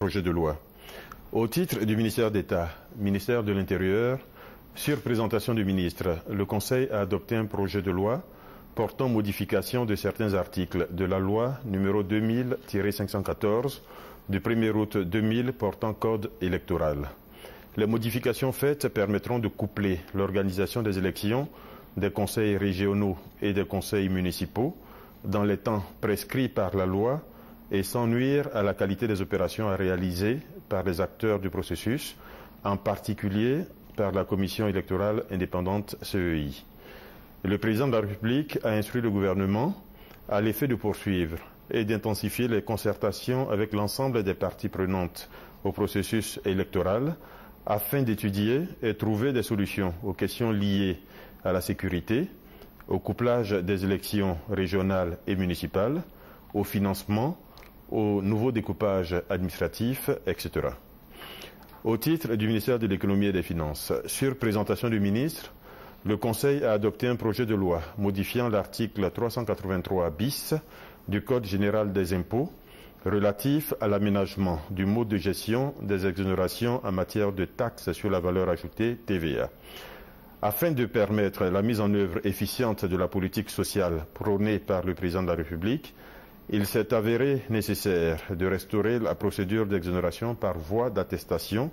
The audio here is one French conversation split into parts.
projet de loi. Au titre du ministère d'État, ministère de l'Intérieur, sur présentation du ministre, le Conseil a adopté un projet de loi portant modification de certains articles de la loi numéro 2000-514 du 1er août 2000 portant code électoral. Les modifications faites permettront de coupler l'organisation des élections des conseils régionaux et des conseils municipaux dans les temps prescrits par la loi et sans nuire à la qualité des opérations à réaliser par les acteurs du processus, en particulier par la Commission électorale indépendante CEI. Le président de la République a instruit le gouvernement à l'effet de poursuivre et d'intensifier les concertations avec l'ensemble des parties prenantes au processus électoral afin d'étudier et trouver des solutions aux questions liées à la sécurité, au couplage des élections régionales et municipales, au financement, au nouveau découpage administratif, etc. Au titre du ministère de l'Économie et des Finances, sur présentation du ministre, le Conseil a adopté un projet de loi modifiant l'article 383 bis du Code général des impôts relatif à l'aménagement du mode de gestion des exonérations en matière de taxes sur la valeur ajoutée TVA. Afin de permettre la mise en œuvre efficiente de la politique sociale prônée par le président de la République, il s'est avéré nécessaire de restaurer la procédure d'exonération par voie d'attestation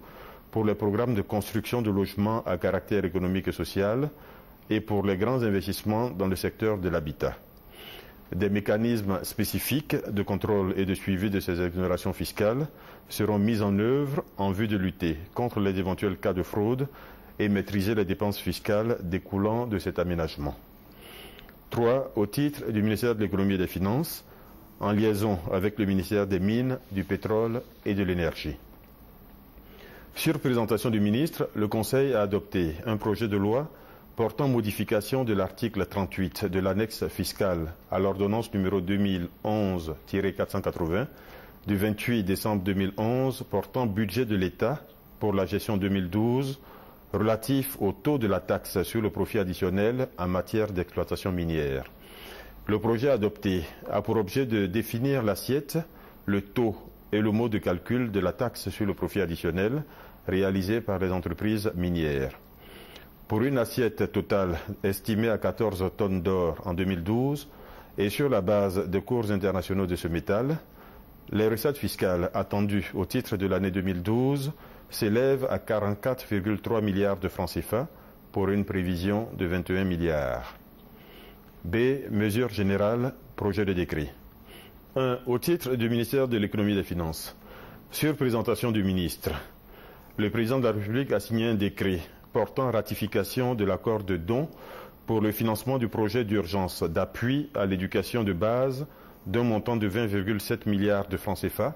pour les programmes de construction de logements à caractère économique et social et pour les grands investissements dans le secteur de l'habitat. Des mécanismes spécifiques de contrôle et de suivi de ces exonérations fiscales seront mis en œuvre en vue de lutter contre les éventuels cas de fraude et maîtriser les dépenses fiscales découlant de cet aménagement. 3. Au titre du ministère de l'Économie et des Finances, en liaison avec le ministère des Mines, du Pétrole et de l'Énergie. Sur présentation du ministre, le Conseil a adopté un projet de loi portant modification de l'article 38 de l'annexe fiscale à l'ordonnance numéro 2011-480 du 28 décembre 2011 portant budget de l'État pour la gestion 2012 relatif au taux de la taxe sur le profit additionnel en matière d'exploitation minière. Le projet adopté a pour objet de définir l'assiette, le taux et le mode de calcul de la taxe sur le profit additionnel réalisé par les entreprises minières. Pour une assiette totale estimée à 14 tonnes d'or en 2012 et sur la base des cours internationaux de ce métal, les recettes fiscales attendues au titre de l'année 2012 s'élèvent à 44,3 milliards de francs CFA pour une prévision de 21 milliards. B. Mesures générales, projet de décret. 1. Au titre du ministère de l'Économie et des Finances, sur présentation du ministre, le président de la République a signé un décret portant ratification de l'accord de don pour le financement du projet d'urgence d'appui à l'éducation de base d'un montant de 20,7 milliards de francs CFA,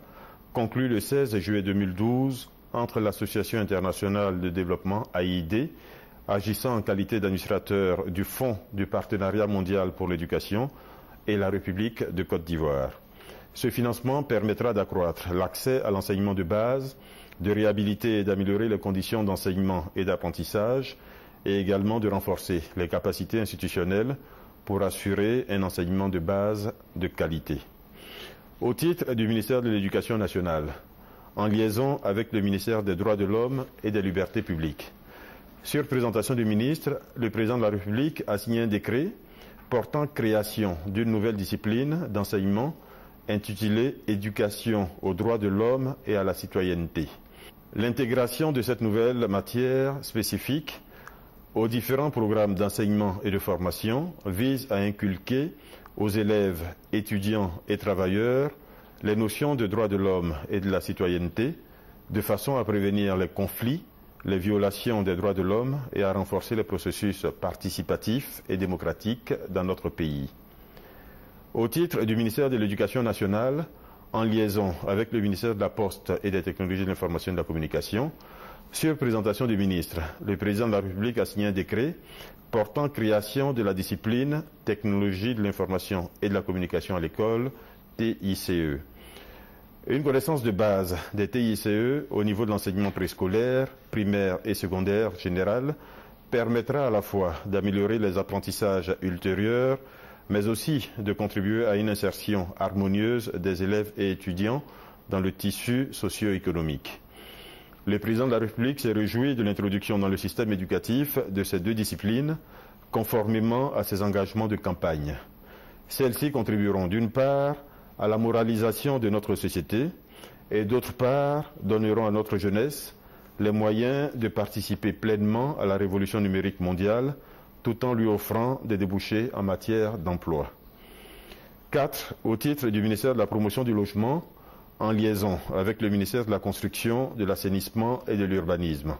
conclu le 16 juillet 2012 entre l'Association internationale de développement AID, agissant en qualité d'administrateur du Fonds du partenariat mondial pour l'éducation, et la République de Côte d'Ivoire. Ce financement permettra d'accroître l'accès à l'enseignement de base, de réhabiliter et d'améliorer les conditions d'enseignement et d'apprentissage, et également de renforcer les capacités institutionnelles pour assurer un enseignement de base de qualité. Au titre du ministère de l'Éducation nationale, en liaison avec le ministère des Droits de l'Homme et des Libertés publiques. Sur présentation du ministre, le président de la République a signé un décret portant création d'une nouvelle discipline d'enseignement intitulée « Éducation aux droits de l'homme et à la citoyenneté ». L'intégration de cette nouvelle matière spécifique aux différents programmes d'enseignement et de formation vise à inculquer aux élèves, étudiants et travailleurs les notions de droits de l'homme et de la citoyenneté, de façon à prévenir les conflits, les violations des droits de l'homme et à renforcer les processus participatifs et démocratiques dans notre pays. Au titre du ministère de l'Éducation nationale, en liaison avec le ministère de la Poste et des Technologies de l'Information et de la Communication, sur présentation du ministre, le président de la République a signé un décret portant création de la discipline Technologie de l'Information et de la Communication à l'école, TICE. Une connaissance de base des TICE au niveau de l'enseignement préscolaire, primaire et secondaire général permettra à la fois d'améliorer les apprentissages ultérieurs, mais aussi de contribuer à une insertion harmonieuse des élèves et étudiants dans le tissu socio-économique. Le président de la République s'est réjoui de l'introduction dans le système éducatif de ces deux disciplines, conformément à ses engagements de campagne. Celles-ci contribueront d'une part à la moralisation de notre société et d'autre part donneront à notre jeunesse les moyens de participer pleinement à la révolution numérique mondiale tout en lui offrant des débouchés en matière d'emploi. 4. Au titre du ministère de la Promotion du Logement, en liaison avec le ministère de la Construction, de l'Assainissement et de l'Urbanisme.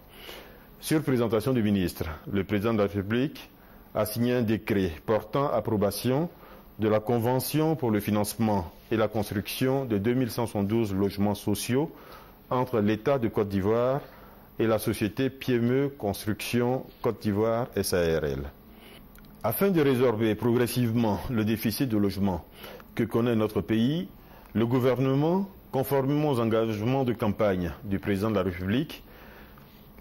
Sur présentation du ministre, le président de la République a signé un décret portant approbation de la Convention pour le financement et la construction de 2172 logements sociaux entre l'État de Côte d'Ivoire et la société PME Construction Côte d'Ivoire SARL. Afin de résorber progressivement le déficit de logement que connaît notre pays, le gouvernement, conformément aux engagements de campagne du président de la République,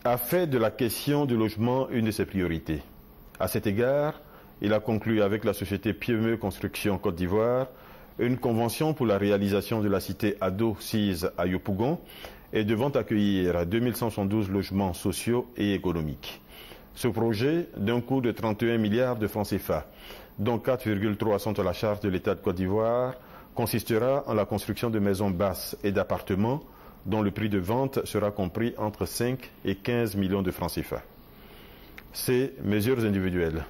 a fait de la question du logement une de ses priorités. À cet égard, il a conclu avec la société PME Construction Côte d'Ivoire une convention pour la réalisation de la cité Ado 6 à Yopougon et devant accueillir 2172 logements sociaux et économiques. Ce projet, d'un coût de 31 milliards de francs CFA, dont 4,3 sont à la charge de l'État de Côte d'Ivoire, consistera en la construction de maisons basses et d'appartements dont le prix de vente sera compris entre 5 et 15 millions de francs CFA. Ces mesures individuelles.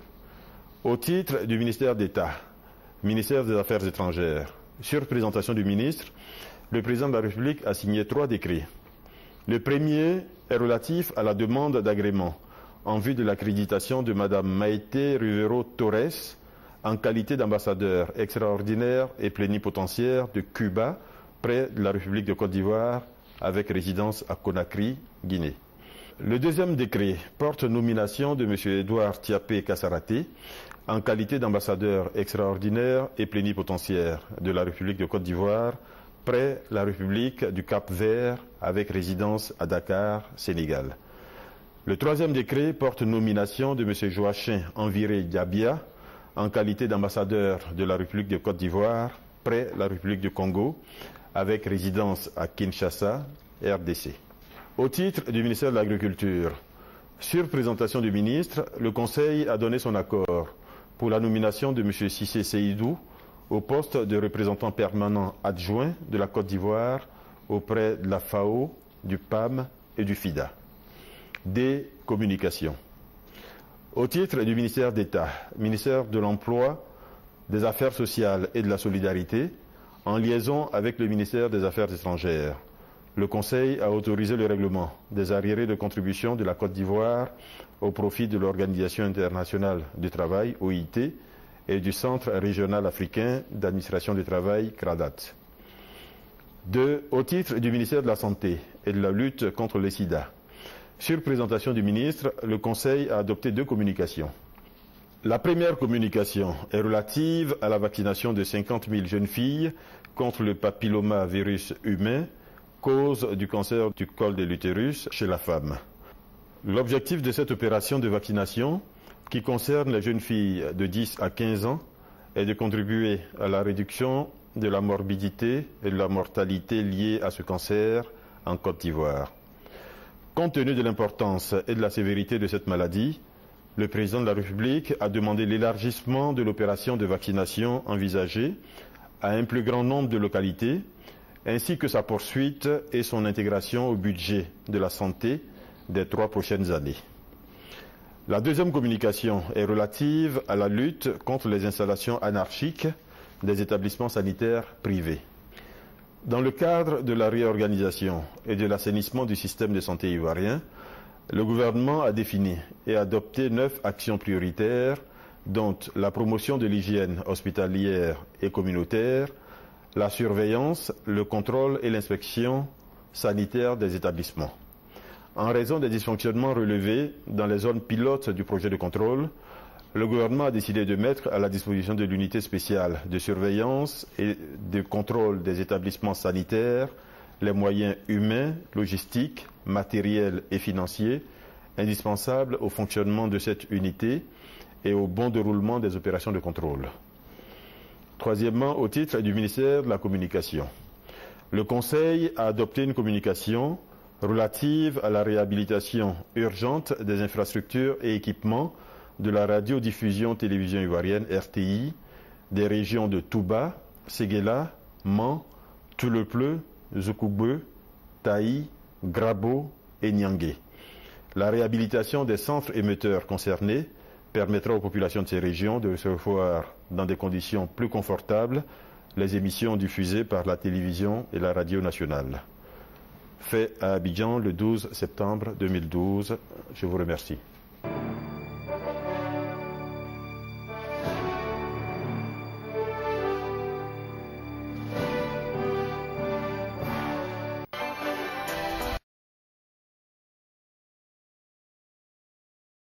Au titre du ministère d'État, ministère des Affaires étrangères, sur présentation du ministre, le président de la République a signé 3 décrets. Le premier est relatif à la demande d'agrément en vue de l'accréditation de Mme Maïté Rivero Torres en qualité d'ambassadeur extraordinaire et plénipotentiaire de Cuba près de la République de Côte d'Ivoire avec résidence à Conakry, Guinée. Le deuxième décret porte nomination de M. Edouard Tiapé Kassaraté en qualité d'ambassadeur extraordinaire et plénipotentiaire de la République de Côte d'Ivoire près la République du Cap-Vert avec résidence à Dakar, Sénégal. Le troisième décret porte nomination de M. Joachim Enviré Diabia en qualité d'ambassadeur de la République de Côte d'Ivoire près la République du Congo avec résidence à Kinshasa, RDC. Au titre du ministère de l'Agriculture, sur présentation du ministre, le Conseil a donné son accord pour la nomination de M. Cissé Seydou au poste de représentant permanent adjoint de la Côte d'Ivoire auprès de la FAO, du PAM et du FIDA. Des communications. Au titre du ministère d'État, ministère de l'Emploi, des Affaires sociales et de la Solidarité, en liaison avec le ministère des Affaires étrangères, le Conseil a autorisé le règlement des arriérés de contribution de la Côte d'Ivoire au profit de l'Organisation internationale du travail, OIT, et du Centre régional africain d'administration du travail, CRADAT. 2. Au titre du ministère de la Santé et de la lutte contre le sida, sur présentation du ministre, le Conseil a adopté 2 communications. La première communication est relative à la vaccination de 50 000 jeunes filles contre le papillomavirus humain, cause du cancer du col de l'utérus chez la femme. L'objectif de cette opération de vaccination, qui concerne les jeunes filles de 10 à 15 ans, est de contribuer à la réduction de la morbidité et de la mortalité liées à ce cancer en Côte d'Ivoire. Compte tenu de l'importance et de la sévérité de cette maladie, le président de la République a demandé l'élargissement de l'opération de vaccination envisagée à un plus grand nombre de localités, ainsi que sa poursuite et son intégration au budget de la santé des 3 prochaines années. La deuxième communication est relative à la lutte contre les installations anarchiques des établissements sanitaires privés. Dans le cadre de la réorganisation et de l'assainissement du système de santé ivoirien, le gouvernement a défini et adopté 9 actions prioritaires, dont la promotion de l'hygiène hospitalière et communautaire, la surveillance, le contrôle et l'inspection sanitaire des établissements. En raison des dysfonctionnements relevés dans les zones pilotes du projet de contrôle, le gouvernement a décidé de mettre à la disposition de l'unité spéciale de surveillance et de contrôle des établissements sanitaires les moyens humains, logistiques, matériels et financiers indispensables au fonctionnement de cette unité et au bon déroulement des opérations de contrôle. Troisièmement, au titre du ministère de la Communication, Le Conseil a adopté une communication relative à la réhabilitation urgente des infrastructures et équipements de la radiodiffusion télévision ivoirienne RTI des régions de Touba, Séguéla, Mans, Toulepleu, Zoukoubeu, Taï, Grabo et Niangué. La réhabilitation des centres émetteurs concernés permettra aux populations de ces régions de recevoir dans des conditions plus confortables les émissions diffusées par la télévision et la radio nationale. Fait à Abidjan le 12 septembre 2012. Je vous remercie.